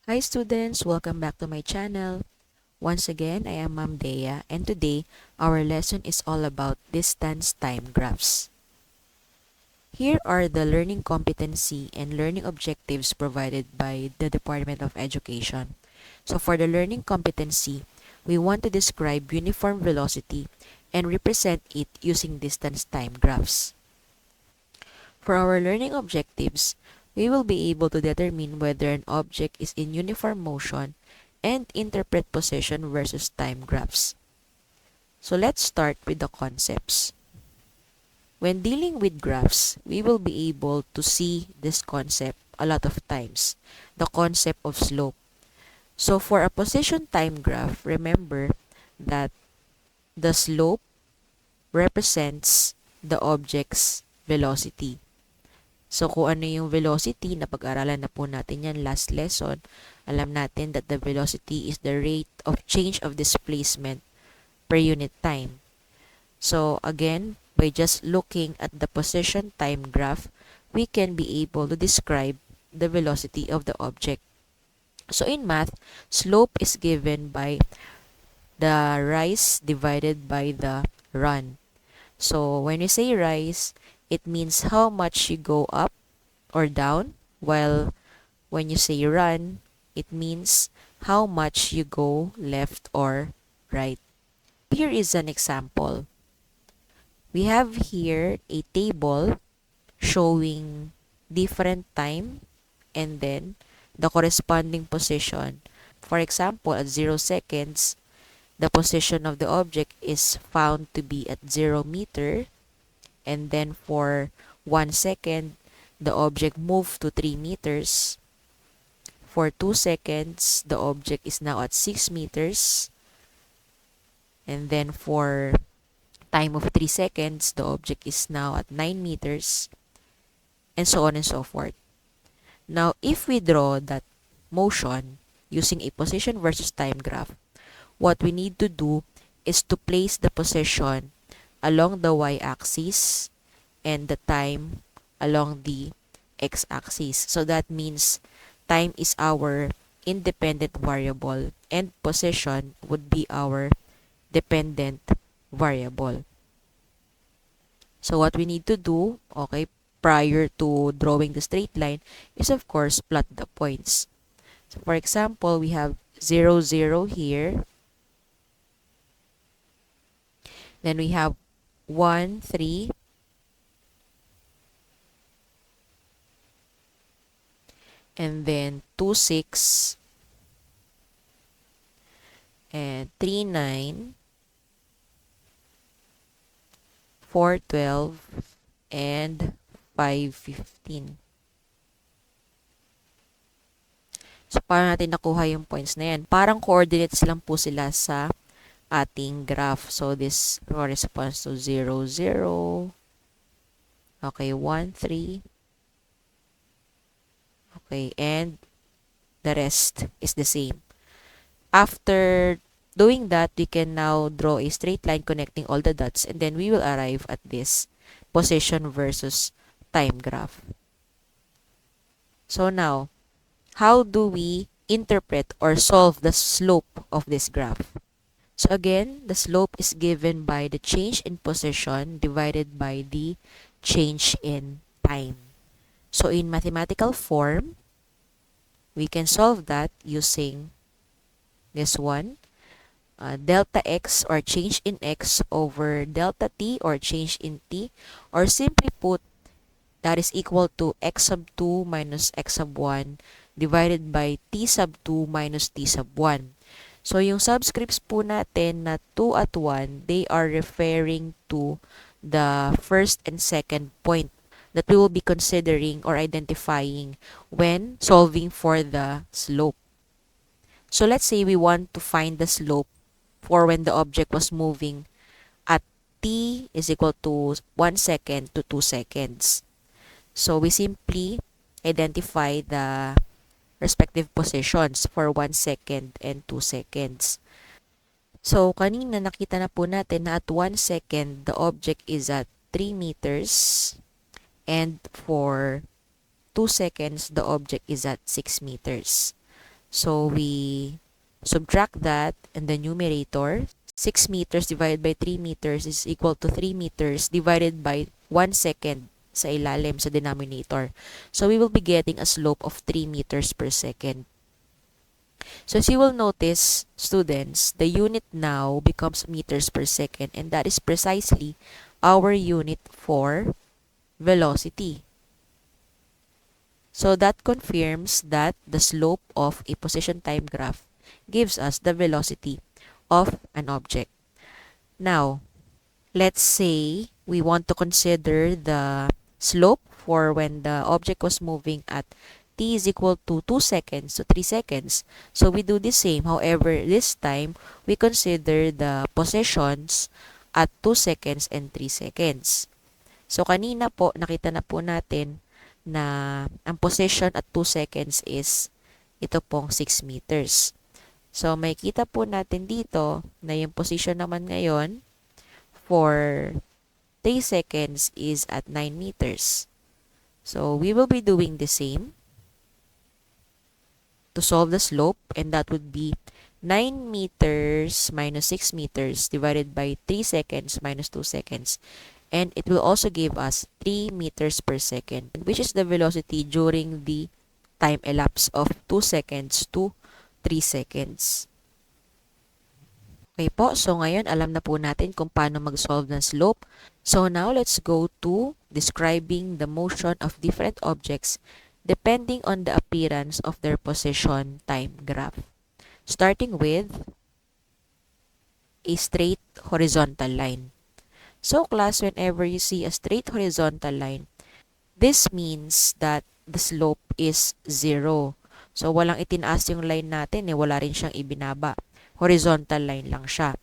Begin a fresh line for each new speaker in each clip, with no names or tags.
Hi students, welcome back to my channel. Once again, I am Ma'am Dea, and today our lesson is all about distance time graphs. Here are the learning competency and learning objectives provided by the Department of Education. So for the learning competency, we want to describe uniform velocity and represent it using distance time graphs. For our learning objectives, we will be able to determine whether an object is in uniform motion and interpret position versus time graphs. So let's start with the concepts. When dealing with graphs, we will be able to see this concept a lot of times, the concept of slope. So for a position time graph, remember that the slope represents the object's velocity. So kung ano yung velocity, napag-aralan na po natin yan last lesson, alam natin that the velocity is the rate of change of displacement per unit time. So again, by just looking at the position time graph, we can be able to describe the velocity of the object. So in math, slope is given by the rise divided by the run. So when we say rise, it means how much you go up or down, while when you say run, it means how much you go left or right. Here is an example. We have here a table showing different time and then the corresponding position. For example, at 0 seconds, the position of the object is found to be at 0 meter, and then for 1 second, the object moved to 3 meters. For 2 seconds, the object is now at 6 meters. And then for time of 3 seconds, the object is now at 9 meters. And so on and so forth. Now, if we draw that motion using a position versus time graph, what we need to do is to place the position along the y-axis and the time along the x-axis. So that means time is our independent variable and position would be our dependent variable. So what we need to do, okay, prior to drawing the straight line is of course plot the points. So for example, we have 0, 0 here. Then we have 1, 3. And then 2, 6. And 3, 9. 4, 12. And 5, 15. So, paano natin nakuha yung points na yan? Parang coordinates lang po sila sa ating graph. So, this corresponds to 0, 0. Okay, 1, 3. Okay, and the rest is the same. After doing that, we can now draw a straight line connecting all the dots, and then we will arrive at this position versus time graph. So now, how do we interpret or solve the slope of this graph? So again, the slope is given by the change in position divided by the change in time. So in mathematical form, we can solve that using this one. Delta x or change in x over delta t or change in t, or simply put, that is equal to x sub 2 minus x sub 1 divided by t sub 2 minus t sub 1. So yung subscripts po natin na 2 at 1, they are referring to the first and second point that we will be considering or identifying when solving for the slope. So let's say we want to find the slope for when the object was moving at t is equal to 1 second to 2 seconds. So we simply identify the respective positions for 1 second and 2 seconds. So kanina nakita na po natin na at 1 second, the object is at 3 meters. And for 2 seconds, the object is at 6 meters. So we subtract that in the numerator. 6 meters divided by 3 meters is equal to 3 meters divided by 1 second sa ilalim sa denominator. So we will be getting a slope of 3 meters per second. So as you will notice, students, the unit now becomes meters per second, and that is precisely our unit for velocity. So that confirms that the slope of a position time graph gives us the velocity of an object. Now, let's say we want to consider the slope for when the object was moving at t is equal to 2 seconds to 3 seconds. So we do the same. However, this time, we consider the positions at 2 seconds and 3 seconds. So kanina po, nakita na po natin na ang position at 2 seconds is ito pong 6 meters. So may kita po natin dito na yung position naman ngayon for 3 seconds is at 9 meters. So we will be doing the same to solve the slope, and that would be 9 meters minus 6 meters divided by 3 seconds minus 2 seconds. And it will also give us 3 meters per second, which is the velocity during the time elapse of 2 seconds to 3 seconds. Okay po, so ngayon alam na po natin kung paano mag-solve ng slope. So now let's go to describing the motion of different objects depending on the appearance of their position time graph. Starting with a straight horizontal line. So class, whenever you see a straight horizontal line, this means that the slope is 0. So walang itinaas yung line natin, wala rin siyang ibinaba. Horizontal line lang siya.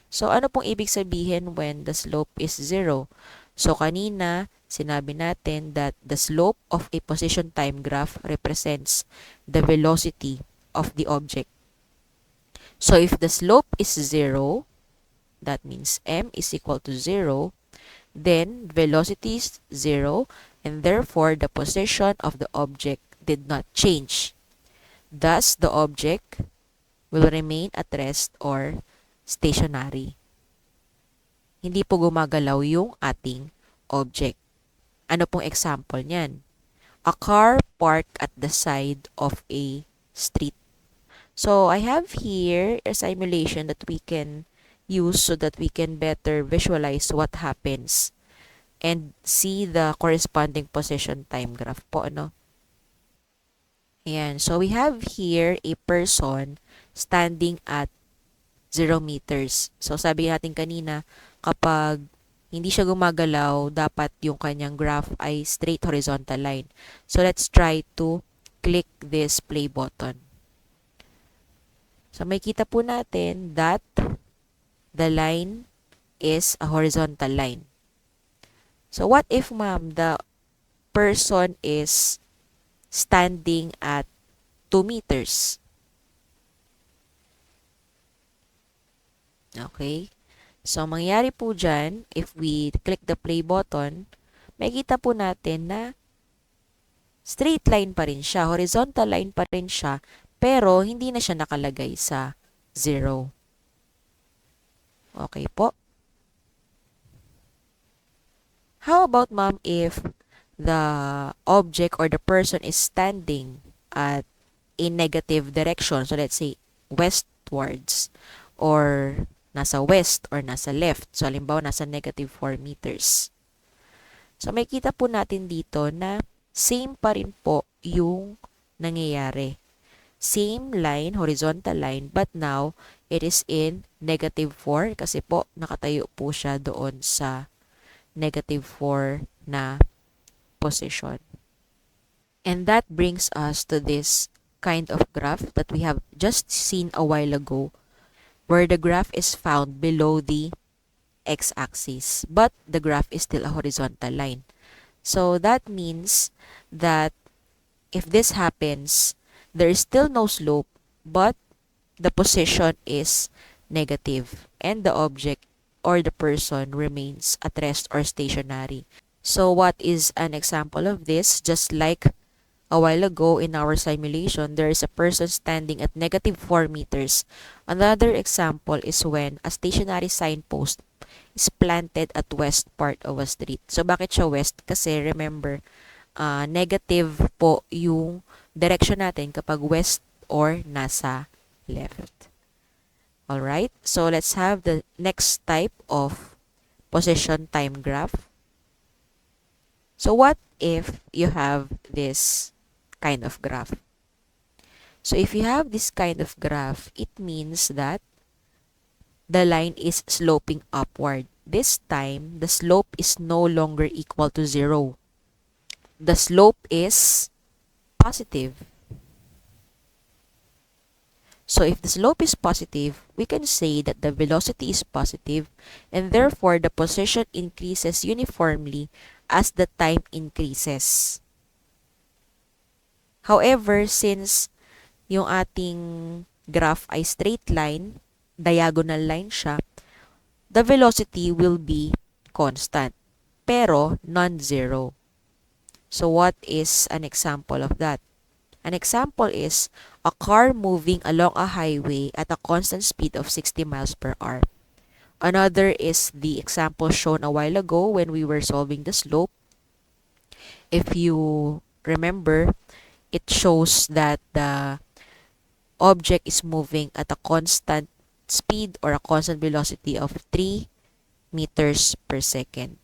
So ano pong ibig sabihin when the slope is 0? So kanina, sinabi natin that the slope of a position time graph represents the velocity of the object. So if the slope is 0, that means m is equal to 0, then velocity is 0, and therefore the position of the object did not change. Thus, the object will remain at rest or stationary. Hindi po gumagalaw yung ating object. Ano pong example niyan? A car parked at the side of a street. So, I have here a simulation that we can use so that we can better visualize what happens and see the corresponding position time graph po, ano? Ayan. So, we have here a person standing at 0 meters. So, sabi natin kanina, kapag hindi siya gumagalaw, dapat yung kanyang graph ay straight horizontal line. So, let's try to click this play button. So, may kita po natin that the line is a horizontal line. So, what if, ma'am, the person is standing at 2 meters? Okay? So, mangyari po dyan, if we click the play button, makikita po natin na straight line pa rin siya, horizontal line pa rin siya, pero hindi na siya nakalagay sa 0. Okay po. How about, ma'am, if the object or the person is standing at a negative direction? So, let's say, westwards, or nasa west, or nasa left. So, halimbawa, nasa negative 4 meters. So, may kita po natin dito na same pa rin po yung nangyayari. Same line, horizontal line, but now, it is in negative 4 kasi po, nakatayo po siya doon sa negative 4 na position. And that brings us to this kind of graph that we have just seen a while ago, where the graph is found below the x-axis, but the graph is still a horizontal line. So that means that if this happens, there is still no slope, but the position is negative, and the object or the person remains at rest or stationary. So what is an example of this? Just like A while ago in our simulation, there is a person standing at negative 4 meters. Another example is when a stationary signpost is planted at west part of a street. So, bakit siya west? Kasi remember, negative po yung direction natin kapag west or nasa left. Alright, so let's have the next type of position time graph. So what if you have this kind of graph? So if you have this kind of graph, it means that the line is sloping upward. This time, the slope is no longer equal to 0. The slope is positive. So if the slope is positive, we can say that the velocity is positive and therefore the position increases uniformly as the time increases. However, since yung ating graph ay straight line, diagonal line siya, the velocity will be constant, pero non-zero. So what is an example of that? An example is a car moving along a highway at a constant speed of 60 miles per hour. Another is the example shown a while ago when we were solving the slope. If you remember, it shows that the object is moving at a constant speed or a constant velocity of 3 meters per second.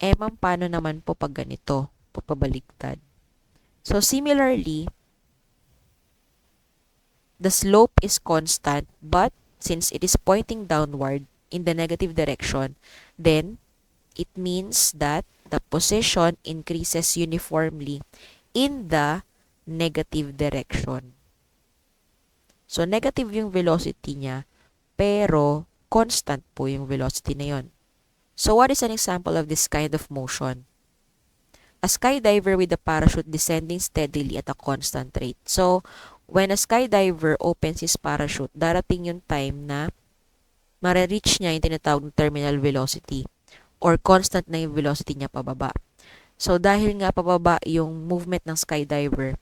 Ma'am, paano naman po pag ganito? Pagpabaliktad. So, similarly, the slope is constant, but since it is pointing downward in the negative direction, then it means that the position increases uniformly in the negative direction. So, negative yung velocity niya, pero constant po yung velocity na yon. So, what is an example of this kind of motion? A skydiver with a parachute descending steadily at a constant rate. So, when a skydiver opens his parachute, darating yung time na mare-reach niya yung tinatawag na terminal velocity or constant na yung velocity niya pababa. So, dahil nga pababa yung movement ng skydiver,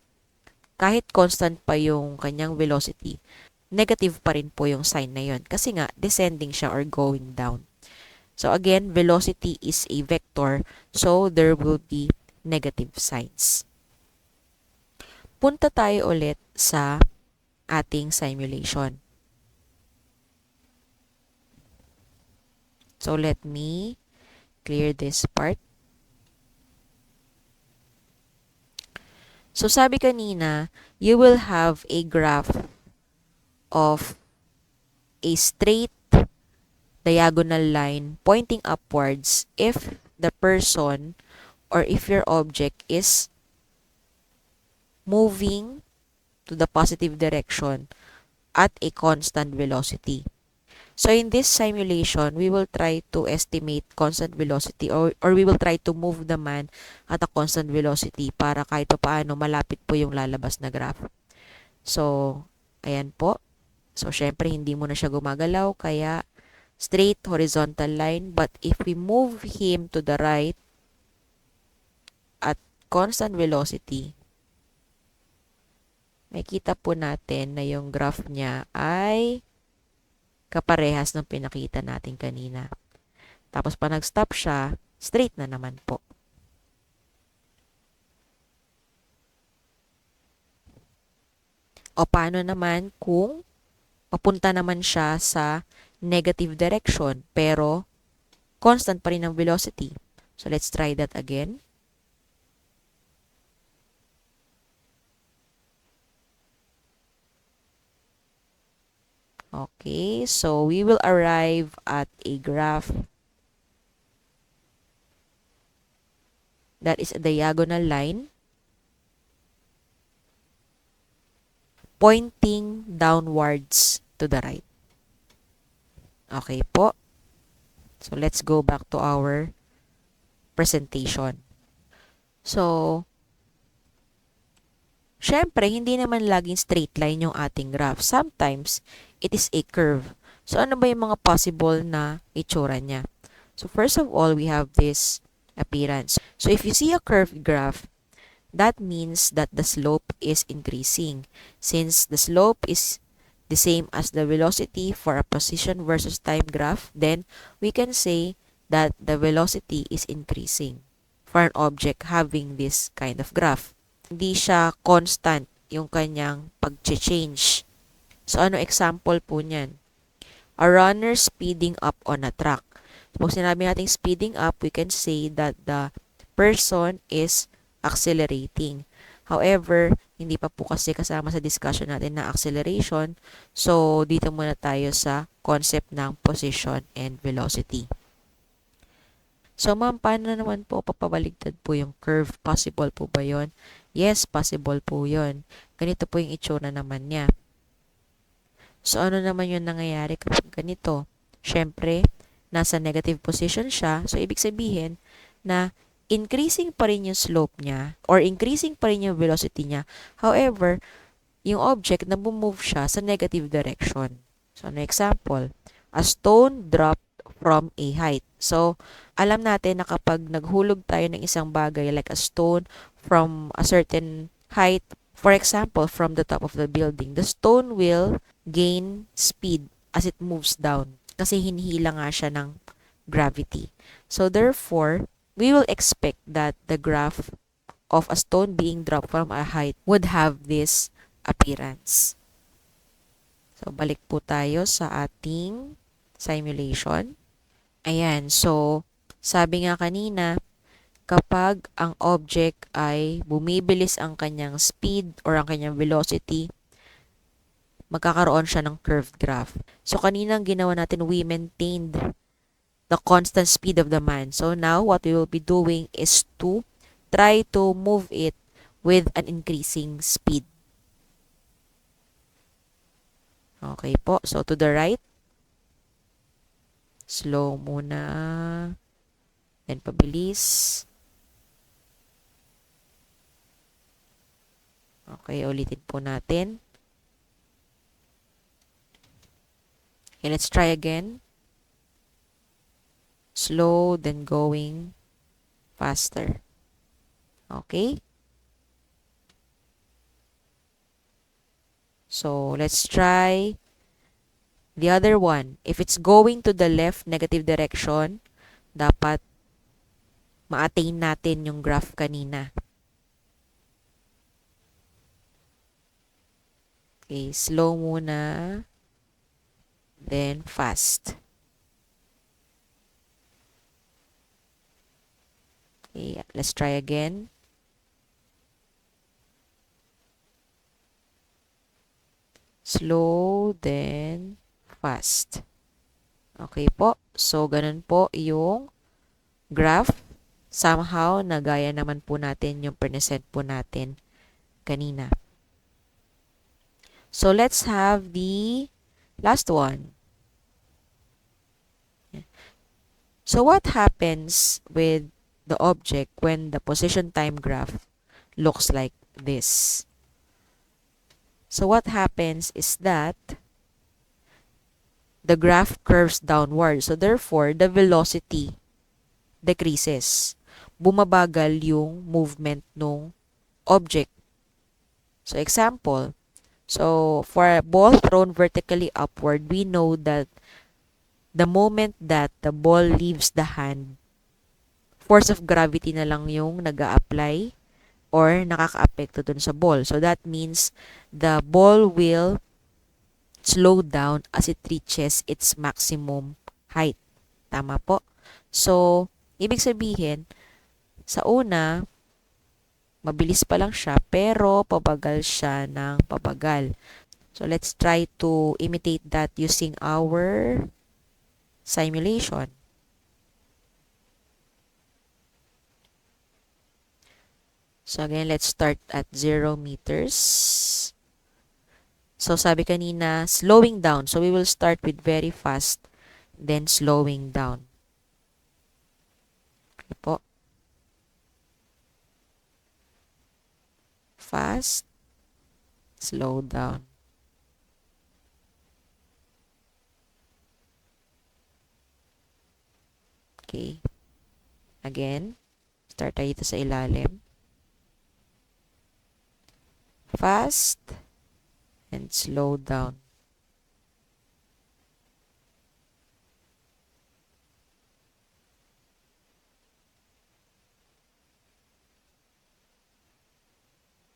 kahit constant pa yung kanyang velocity, negative pa rin po yung sign na yun. Kasi nga, descending siya or going down. So, again, velocity is a vector, so there will be negative signs. Punta tayo ulit sa ating simulation. So, let me clear this part. So, sabi kanina, you will have a graph of a straight diagonal line pointing upwards if the person or if your object is moving to the positive direction at a constant velocity. So in this simulation, we will try to estimate constant velocity or we will try to move the man at a constant velocity para kahit paano malapit po yung lalabas na graph. So, ayan po. So, syempre, hindi mo na siya gumagalaw, kaya straight horizontal line. But if we move him to the right at constant velocity, makikita po natin na yung graph niya ay kaparehas ng pinakita natin kanina. Tapos pa nag-stop siya, straight na naman po. O paano naman kung papunta naman siya sa negative direction pero constant pa rin ang velocity? So let's try that again. Okay, so we will arrive at a graph that is a diagonal line pointing downwards to the right. Okay po. So let's go back to our presentation. So, syempre, hindi naman laging straight line yung ating graph. Sometimes, it is a curve. So, ano ba yung mga possible na itsura niya? So, first of all, we have this appearance. So if you see a curved graph, that means that the slope is increasing. Since the slope is the same as the velocity for a position versus time graph, then we can say that the velocity is increasing for an object having this kind of graph. Hindi siya constant yung kanyang pag-change. So, ano example po niyan? A runner speeding up on a track. So, pag sinabi natin speeding up, we can say that the person is accelerating. However, hindi pa po kasi kasama sa discussion natin na acceleration. So, dito muna tayo sa concept ng position and velocity. So, ma'am, paano naman po papabaligtad po yung curve? Possible po ba yon? Yes, possible po yon. Ganito po yung itsura naman niya. So, ano naman yung nangyayari kapag ganito? Siyempre, nasa negative position siya. So, ibig sabihin na increasing pa rin yung slope niya or increasing pa rin yung velocity niya. However, yung object na bumove siya sa negative direction. So, ano example? A stone dropped from a height. So, alam natin na kapag naghulog tayo ng isang bagay like a stone from a certain height, for example, from the top of the building, the stone will gain speed as it moves down kasi hinihila nga siya ng gravity. So, therefore, we will expect that the graph of a stone being dropped from a height would have this appearance. So, balik po tayo sa ating simulation. Ayan, so, sabi nga kanina, kapag ang object ay bumibilis ang kanyang speed or ang kanyang velocity, magkakaroon siya ng curved graph. So, kanina ang ginawa natin, we maintained the constant speed of the man. So, now, what we will be doing is to try to move it with an increasing speed. Okay po. So, to the right. Slow muna. Then, pabilis. Okay, ulitin po natin. Okay, let's try again. Slow, then going faster. Okay? So, let's try the other one. If it's going to the left, negative direction, dapat ma-attain natin yung graph kanina. Okay, slow muna. Then, fast. Okay, let's try again. Slow, then fast. Okay po. So, ganun po yung graph. Somehow, nagaya naman po natin yung present po natin kanina. So, let's have the last one. So, what happens with the object when the position time graph looks like this? So, what happens is that the graph curves downward. So, therefore, the velocity decreases. Bumabagal yung movement ng object. So, example, so for a ball thrown vertically upward, we know that the moment that the ball leaves the hand, force of gravity na lang yung nag-a-apply or nakaka-apekto dun sa ball. So, that means the ball will slow down as it reaches its maximum height. Tama po? So, ibig sabihin, sa una, mabilis pa lang siya, pero pabagal siya ng pabagal. So, let's try to imitate that using our simulation. So, again, let's start at 0 meters. So, sabi kanina, slowing down. So, we will start with very fast, then slowing down. Okay po. Fast, slow down. Okay. Again. Start tayo dito sa ilalim. Fast and slow down.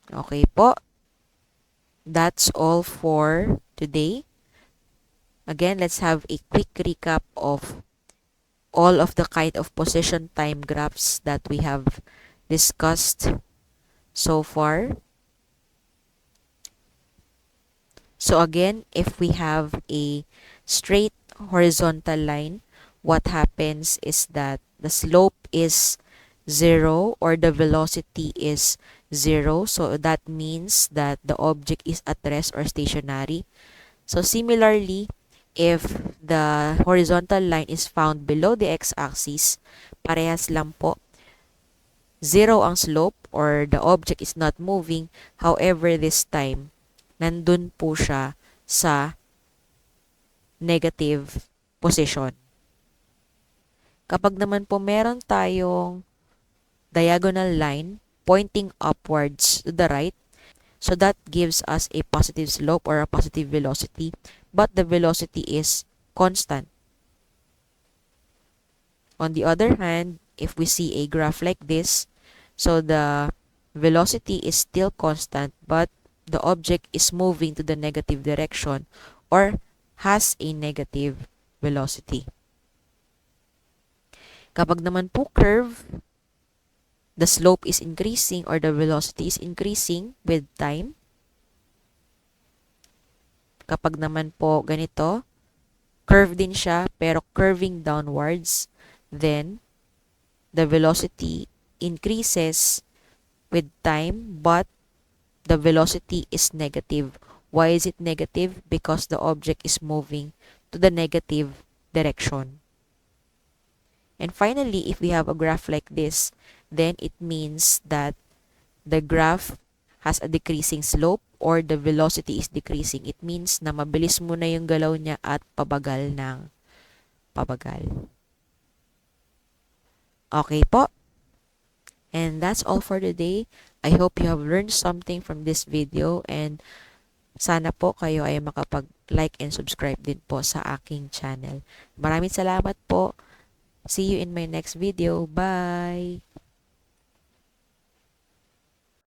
Okay po. That's all for today. Again, let's have a quick recap of all of the kind of position time graphs that we have discussed so far. So again, if we have a straight horizontal line, what happens is that the slope is 0 or the velocity is 0. So that means that the object is at rest or stationary. So similarly, if the horizontal line is found below the x-axis, parehas lang po. 0 ang slope or the object is not moving. However, this time, nandun po siya sa negative position. Kapag naman po meron tayong diagonal line pointing upwards to the right, so that gives us a positive slope or a positive velocity, but the velocity is constant. On the other hand, if we see a graph like this, so the velocity is still constant, but the object is moving to the negative direction or has a negative velocity. Kapag naman po curve, the slope is increasing or the velocity is increasing with time. Kapag naman po ganito, curve din siya pero curving downwards, then the velocity increases with time but the velocity is negative. Why is it negative? Because the object is moving to the negative direction. And finally, if we have a graph like this, then it means that the graph has a decreasing slope or the velocity is decreasing. It means na mabilis muna yung galaw niya at pabagal ng pabagal. Okay po. And that's all for today. I hope you have learned something from this video and sana po kayo ay makapag-like and subscribe din po sa aking channel. Maraming salamat po. See you in my next video. Bye!